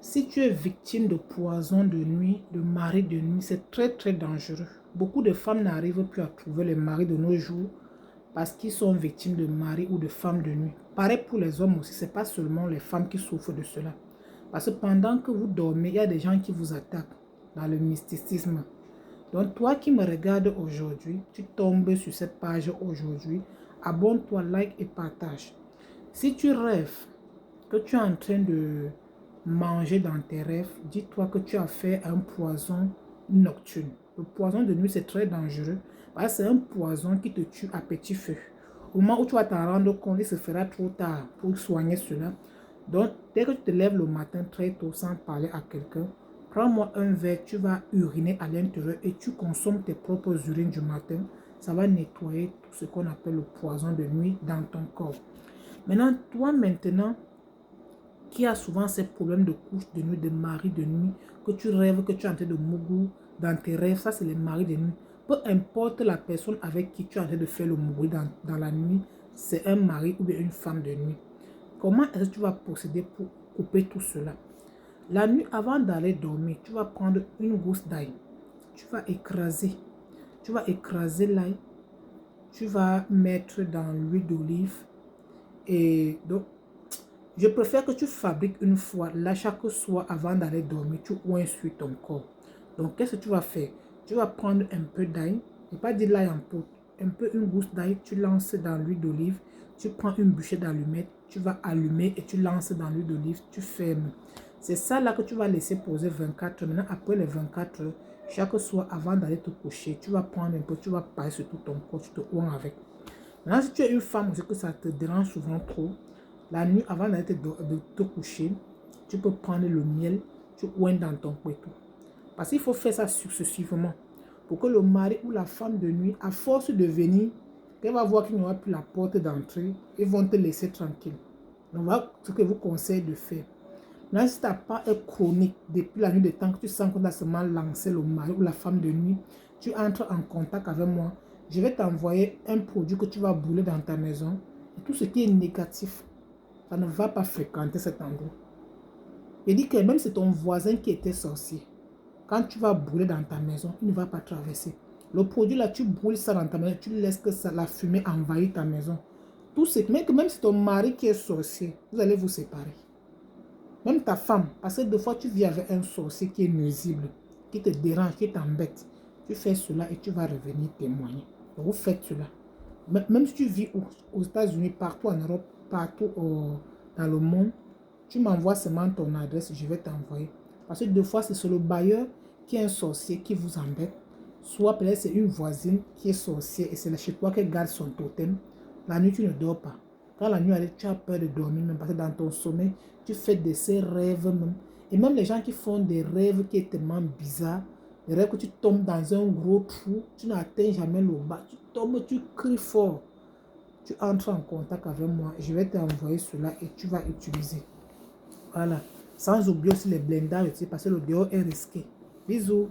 Si tu es victime de poison de nuit, de mari de nuit, c'est très dangereux. Beaucoup de femmes n'arrivent plus à trouver le mari de nos jours parce qu'ils sont victimes de mari ou de femmes de nuit. Pareil pour les hommes aussi, ce n'est pas seulement les femmes qui souffrent de cela. Parce que pendant que vous dormez, il y a des gens qui vous attaquent dans le mysticisme. Donc toi qui me regardes aujourd'hui, tu tombes sur cette page aujourd'hui, abonne-toi, like et partage. Si tu rêves que tu es en train de manger dans tes rêves, dis-toi que tu as fait un poison nocturne. Le poison de nuit, c'est très dangereux parce que c'est un poison qui te tue à petit feu. Au moment où tu vas t'en rendre compte, il se fera trop tard pour soigner cela. Donc, dès que tu te lèves le matin très tôt sans parler à quelqu'un, prends-moi un verre, tu vas uriner à l'intérieur et tu consommes tes propres urines du matin. Ça va nettoyer tout ce qu'on appelle le poison de nuit dans ton corps. Maintenant, toi maintenant, qui a souvent ces problèmes de couche de nuit, de mari de nuit, que tu rêves que tu es en train de mougou dans tes rêves, ça c'est les maris de nuit. Peu importe la personne avec qui tu es en train de faire le mougou dans la nuit, c'est un mari ou bien une femme de nuit. Comment est-ce que tu vas procéder pour couper tout cela? La nuit, avant d'aller dormir, tu vas prendre une gousse d'ail. Tu vas écraser l'ail. Tu vas mettre dans l'huile d'olive. Et donc, je préfère que tu fabriques une fois, là, chaque soir, avant d'aller dormir, tu oins sur ton corps. Donc, qu'est-ce que tu vas faire? Tu vas prendre un peu d'ail, et pas de l'ail en poudre, un peu une gousse d'ail, tu lances dans l'huile d'olive, tu prends une bûchée d'allumettes, tu vas allumer et tu lances dans l'huile d'olive, tu fermes. C'est ça là que tu vas laisser poser 24 heures. Maintenant, après les 24 heures, chaque soir, avant d'aller te coucher, tu vas prendre un peu, tu vas passer sur tout ton corps, tu te oins avec. Maintenant, si tu es une femme aussi que ça te dérange souvent trop, la nuit, avant d'aller de te coucher, tu peux prendre le miel, tu oins dans ton couetou. Parce qu'il faut faire ça successivement. Pour que le mari ou la femme de nuit, à force de venir, qu'elle va voir qu'il n'y aura plus la porte d'entrée, ils vont te laisser tranquille. Donc voilà ce que je vous conseille de faire. Maintenant, si ta part est chronique, depuis la nuit de temps que tu sens qu'on a seulement lancé le mari ou la femme de nuit, tu entres en contact avec moi. Je vais t'envoyer un produit que tu vas brûler dans ta maison. Et tout ce qui est négatif, ça ne va pas fréquenter cet endroit. Je dis que même si c'est ton voisin qui était sorcier, quand tu vas brûler dans ta maison, il ne va pas traverser. Le produit là, tu brûles ça dans ta maison, tu laisses que ça, la fumée envahit ta maison. Tout ce, même si ton mari qui est sorcier, vous allez vous séparer. Même ta femme, parce que des fois tu vis avec un sorcier qui est nuisible, qui te dérange, qui t'embête. Tu fais cela et tu vas revenir témoigner. Donc vous faites cela. Même si tu vis aux États-Unis, partout en Europe, partout dans le monde, tu m'envoies seulement ton adresse, je vais t'envoyer. Parce que des fois, c'est le bailleur qui est un sorcier qui vous embête. Soit peut-être c'est une voisine qui est sorcière et c'est chez toi qu'elle garde son totem. La nuit, tu ne dors pas. Quand la nuit arrive, tu as peur de dormir, même parce que dans ton sommeil, tu fais de ces rêves même. Et même les gens qui font des rêves qui sont tellement bizarres, des rêves que tu tombes dans un gros trou, tu n'atteins jamais le bas, tu tombes, tu cries fort. Tu entres en contact avec moi, je vais t'envoyer cela et tu vas utiliser. Voilà. Sans oublier aussi les blindages, parce que le dehors est risqué. Bisous.